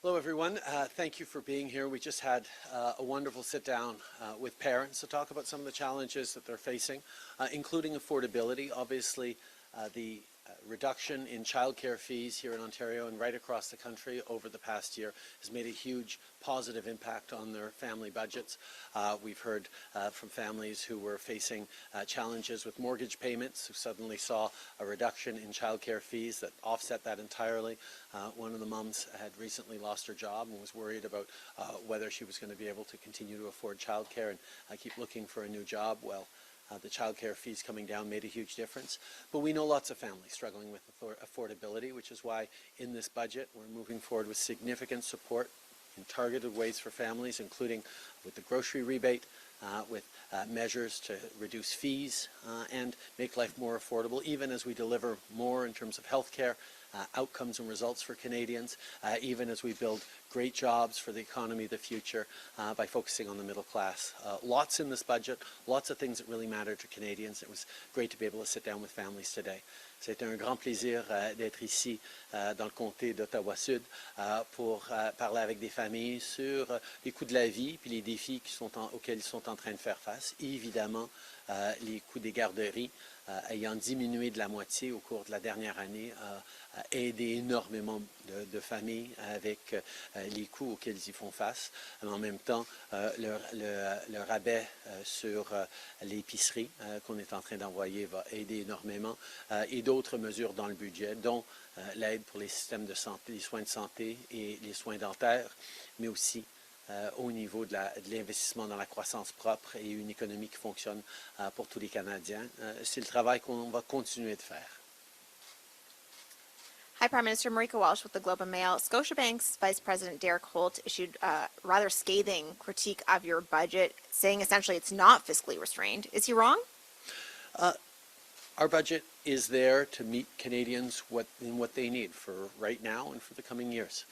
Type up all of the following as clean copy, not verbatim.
Hello, everyone. Thank you for being here. We just had a wonderful sit-down with parents to talk about some of the challenges that they're facing, including affordability. Obviously, the reduction in childcare fees here in Ontario and right across the country over the past year has made a huge positive impact on their family budgets. We've heard from families who were facing challenges with mortgage payments who suddenly saw a reduction in childcare fees that offset that entirely. One of the moms had recently lost her job and was worried about whether she was going to be able to continue to afford childcare and keep looking for a new job. Well, the childcare fees coming down made a huge difference. But we know lots of families struggling with affordability, which is why in this budget we're moving forward with significant support in targeted ways for families, including with the grocery rebate, with measures to reduce fees and make life more affordable, even as we deliver more in terms of health care, outcomes and results for Canadians, even as we build great jobs for the economy of the future by focusing on the middle class. Lots in this budget, lots of things that really matter to Canadians. It was great to be able to sit down with families today. C'était un grand plaisir d'être ici dans le comté d'Ottawa-Sud pour parler avec des familles sur les coûts de la vie et les défis auxquels ils sont en train de faire face. Et évidemment, les coûts des garderies ayant diminué de la moitié au cours de la dernière année a aidé énormément de familles avec les coûts auxquels ils font face. Mais en même temps, le rabais sur l'épicerie qu'on est en train d'envoyer va aider énormément et d'autres mesures dans le budget, dont l'aide pour les systèmes de santé, les soins de santé et les soins dentaires, mais aussi au niveau de l'investissement dans la croissance propre et une économie qui fonctionne pour tous les Canadiens. C'est le travail qu'on va continuer de faire. Hi, Prime Minister. Marika Walsh with the Globe and Mail. Scotiabank's Vice President Derek Holt issued a rather scathing critique of your budget, saying essentially it's not fiscally restrained. Is he wrong? Our budget is there to meet Canadians in what they need for right now and for the coming years.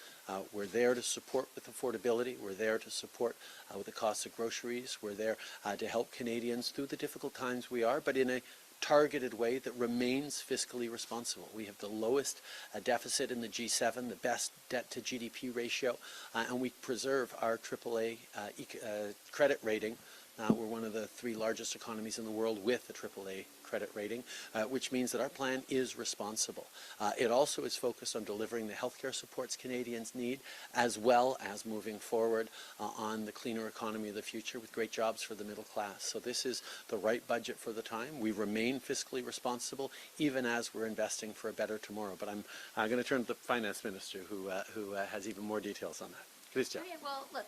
We're there to support with affordability. We're there to support with the cost of groceries. We're there to help Canadians through the difficult times we are, but in a targeted way that remains fiscally responsible. We have the lowest deficit in the G7, the best debt to GDP ratio, and we preserve our AAA credit rating. We're one of the 3 largest economies in the world with a AAA credit rating, which means that our plan is responsible. It also is focused on delivering the healthcare supports Canadians need, as well as moving forward on the cleaner economy of the future with great jobs for the middle class. So this is the right budget for the time. We remain fiscally responsible, even as we're investing for a better tomorrow. But I'm going to turn to the Finance Minister, who has even more details on that. Chrystia. Okay, well, look,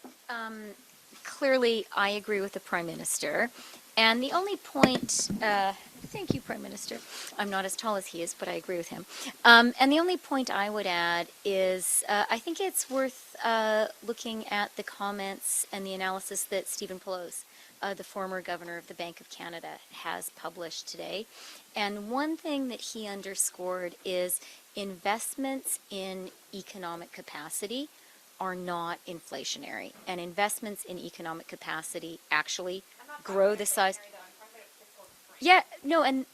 clearly I agree with the Prime Minister. And the only point, thank you, Prime Minister. I'm not as tall as he is, but I agree with him. And the only point I would add is I think it's worth looking at the comments and the analysis that Stephen Poloz, the former Governor of the Bank of Canada, has published today. And one thing that he underscored is investments in economic capacity are not inflationary. And investments in economic capacity actually grow the size. Yeah, no,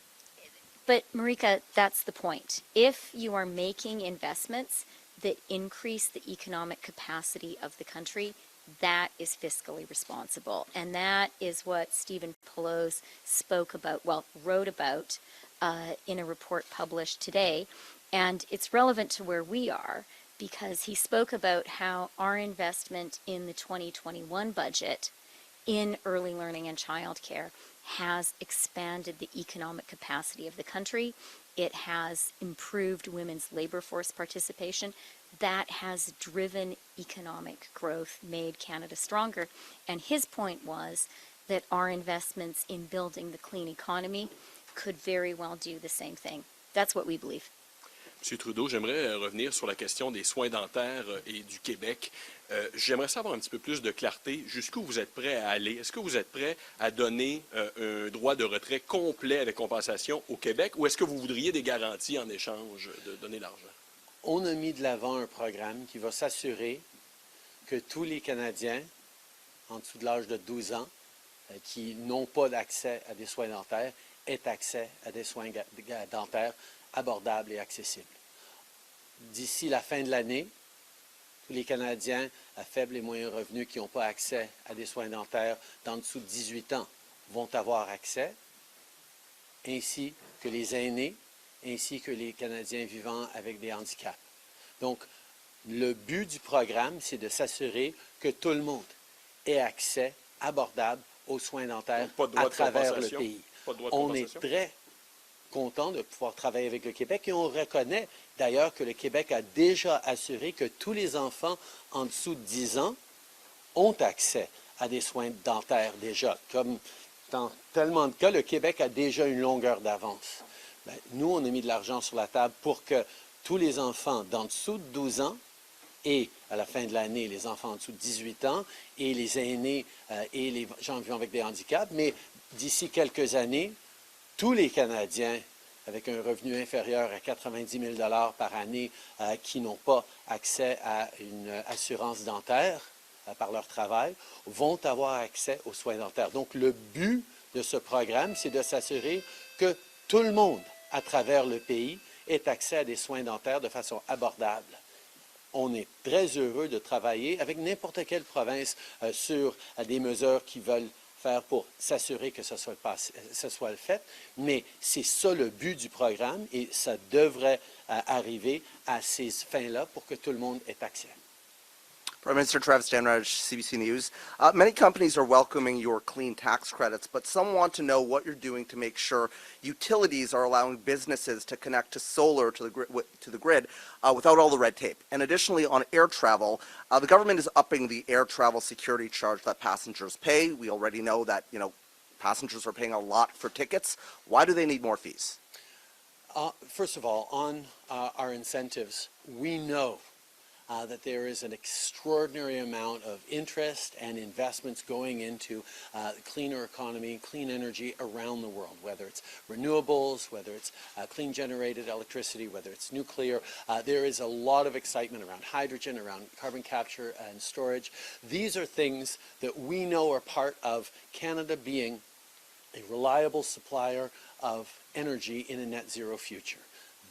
but Marika, that's the point. If you are making investments that increase the economic capacity of the country, that is fiscally responsible. And that is what Stephen Poloz spoke about, well, wrote about in a report published today. And it's relevant to where we are, because he spoke about how our investment in the 2021 budget in early learning and childcare has expanded the economic capacity of the country. It has improved women's labor force participation. That has driven economic growth, made Canada stronger. And his point was that our investments in building the clean economy could very well do the same thing. That's what we believe. M. Trudeau, j'aimerais revenir sur la question des soins dentaires et du Québec. J'aimerais savoir un petit peu plus de clarté. Jusqu'où vous êtes prêt à aller? Est-ce que vous êtes prêt à donner un droit de retrait complet avec compensation au Québec, ou est-ce que vous voudriez des garanties en échange de donner l'argent? On a mis de l'avant un programme qui va s'assurer que tous les Canadiens en dessous de l'âge de 12 ans qui n'ont pas d'accès à des soins dentaires aient accès à des soins dentaires abordables et accessibles. D'ici la fin de l'année, les Canadiens à faibles et moyens revenus qui n'ont pas accès à des soins dentaires d'en dessous de 18 ans vont avoir accès, ainsi que les aînés, ainsi que les Canadiens vivant avec des handicaps. Donc, le but du programme, c'est de s'assurer que tout le monde ait accès abordable aux soins dentaires Donc, pas de droit à de travers le compensation. pays. Pas de droit de On est compensation. très content de pouvoir travailler avec le Québec et on reconnaît d'ailleurs que le Québec a déjà assuré que tous les enfants en dessous de 10 ans ont accès à des soins dentaires déjà. Comme dans tellement de cas, le Québec a déjà une longueur d'avance. Bien, nous, on a mis de l'argent sur la table pour que tous les enfants d'en dessous de 12 ans et à la fin de l'année, les enfants en dessous de 18 ans et les aînés et les gens vivant avec des handicaps, mais d'ici quelques années, tous les Canadiens avec un revenu inférieur à 90 000 par année qui n'ont pas accès à une assurance dentaire par leur travail vont avoir accès aux soins dentaires. Donc, le but de ce programme, c'est de s'assurer que tout le monde à travers le pays ait accès à des soins dentaires de façon abordable. On est très heureux de travailler avec n'importe quelle province sur des mesures qui veulent faire pour s'assurer que ce soit le fait, mais c'est ça le but du programme et ça devrait arriver à ces fins-là pour que tout le monde ait accès. Prime Minister Travis Stanraj, CBC News. Many companies are welcoming your clean tax credits, but some want to know what you're doing to make sure utilities are allowing businesses to connect to solar to the grid without all the red tape. And additionally, on air travel, the government is upping the air travel security charge that passengers pay. We already know that, passengers are paying a lot for tickets. Why do they need more fees? First of all, on our incentives, we know that there is an extraordinary amount of interest and investments going into cleaner economy, clean energy around the world, whether it's renewables, whether it's clean generated electricity, whether it's nuclear. There is a lot of excitement around hydrogen, around carbon capture and storage. These are things that we know are part of Canada being a reliable supplier of energy in a net zero future.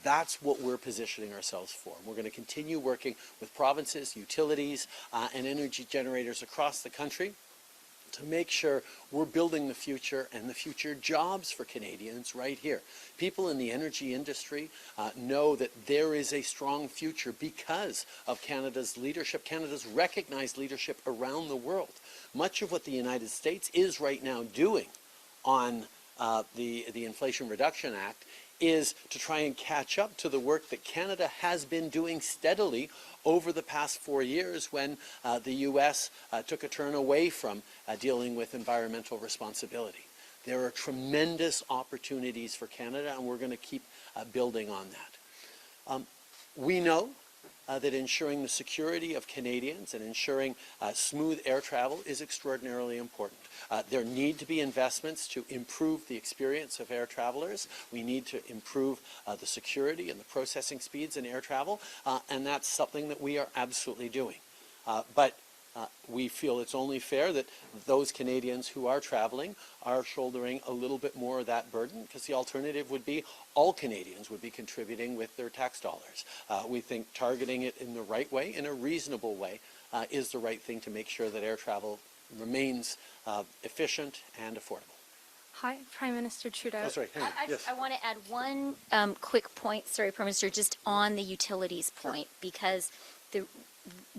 That's what we're positioning ourselves for. We're going to continue working with provinces, utilities, and energy generators across the country to make sure we're building the future and the future jobs for Canadians right here. People in the energy industry know that there is a strong future because of Canada's leadership, Canada's recognized leadership around the world. Much of what the United States is right now doing on the Inflation Reduction Act is to try and catch up to the work that Canada has been doing steadily over the past 4 years when the U.S. Took a turn away from dealing with environmental responsibility. There are tremendous opportunities for Canada, and we're going to keep building on that. We know that ensuring the security of Canadians and ensuring smooth air travel is extraordinarily important. There need to be investments to improve the experience of air travelers. We need to improve the security and the processing speeds in air travel, and that's something that we are absolutely doing. But we feel it's only fair that those Canadians who are traveling are shouldering a little bit more of that burden, because the alternative would be all Canadians would be contributing with their tax dollars. We think targeting it in the right way, in a reasonable way, is the right thing to make sure that air travel remains efficient and affordable. Hi, Prime Minister Trudeau. That's right. Yes. I want to add one quick point, sorry, Prime Minister, just on the utilities point, because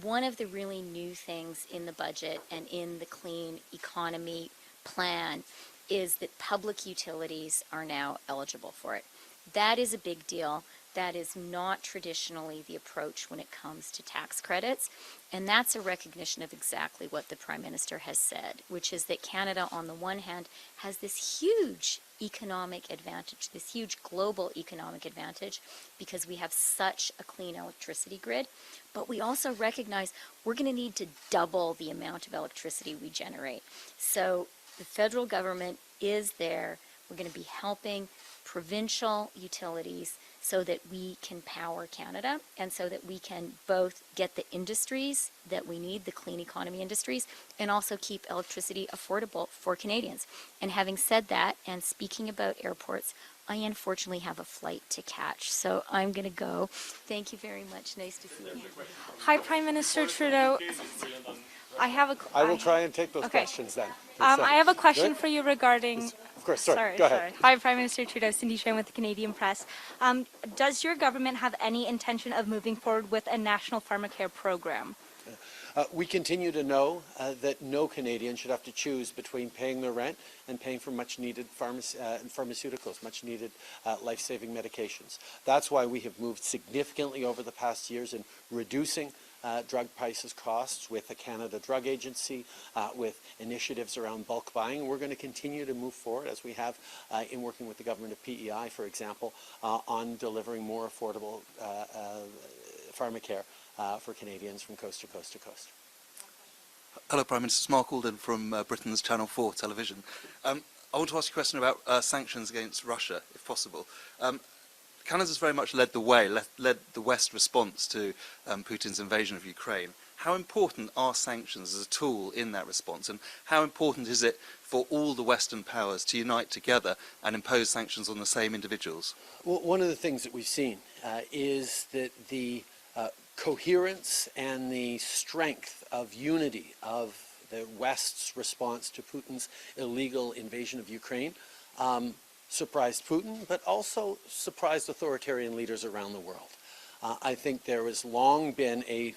one of the really new things in the budget and in the clean economy plan is that public utilities are now eligible for it. That is a big deal. That is not traditionally the approach when it comes to tax credits. And that's a recognition of exactly what the Prime Minister has said, which is that Canada, on the one hand, has this huge economic advantage, this huge global economic advantage, because we have such a clean electricity grid. But we also recognize we're going to need to double the amount of electricity we generate. So the federal government is there. We're going to be helping provincial utilities so that we can power Canada and so that we can both get the industries that we need, the clean economy industries, and also keep electricity affordable for Canadians. And having said that, and speaking about airports, I unfortunately have a flight to catch, so I'm going to go. Thank you very much. Nice to see you. Hi, Prime Minister Trudeau. I will try and take those Okay. questions then. I have a question Good? for you regarding. Of course, sorry, go ahead. Hi, Prime Minister Trudeau. Cindy Shen with the Canadian Press. Does your government have any intention of moving forward with a national pharmacare program? We continue to know that no Canadian should have to choose between paying their rent and paying for much-needed pharmaceuticals, much-needed life-saving medications. That's why we have moved significantly over the past years in reducing drug prices costs with the Canada Drug Agency, with initiatives around bulk buying. We're going to continue to move forward, as we have in working with the government of PEI, for example, on delivering more affordable pharmacare for Canadians from coast to coast to coast. Hello, Prime Minister. It's Mark Alden from Britain's Channel 4 television. I want to ask you a question about sanctions against Russia, if possible. Canada's very much led the way, led the West response to Putin's invasion of Ukraine. How important are sanctions as a tool in that response, and how important is it for all the Western powers to unite together and impose sanctions on the same individuals? Well, one of the things that we've seen is that the coherence and the strength of unity of the West's response to Putin's illegal invasion of Ukraine surprised Putin, but also surprised authoritarian leaders around the world. I think there has long been a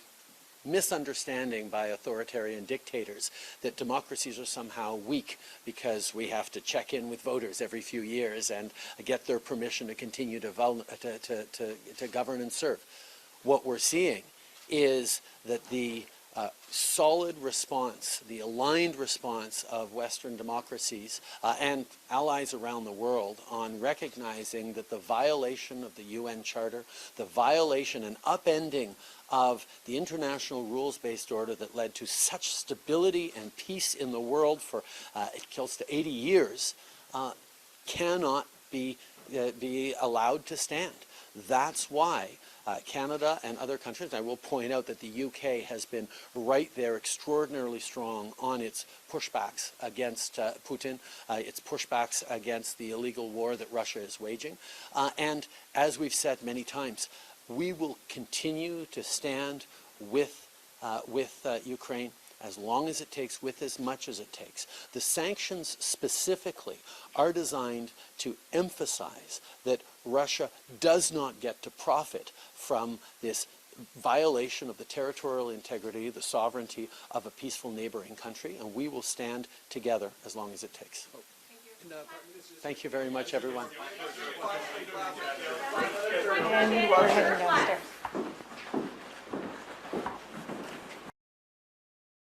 misunderstanding by authoritarian dictators that democracies are somehow weak because we have to check in with voters every few years and get their permission to continue to govern and serve. What we're seeing is that the solid response, the aligned response of Western democracies and allies around the world on recognizing that the violation of the UN Charter, the violation and upending of the international rules-based order that led to such stability and peace in the world for close to 80 years cannot be allowed to stand. That's why Canada and other countries, and I will point out that the UK has been right there extraordinarily strong on its pushbacks against Putin, its pushbacks against the illegal war that Russia is waging. And as we've said many times, we will continue to stand with Ukraine as long as it takes, with as much as it takes. The sanctions specifically are designed to emphasize that Russia does not get to profit from this violation of the territorial integrity, the sovereignty of a peaceful neighboring country, and we will stand together as long as it takes. Thank you very much, everyone. And we're heading downstairs.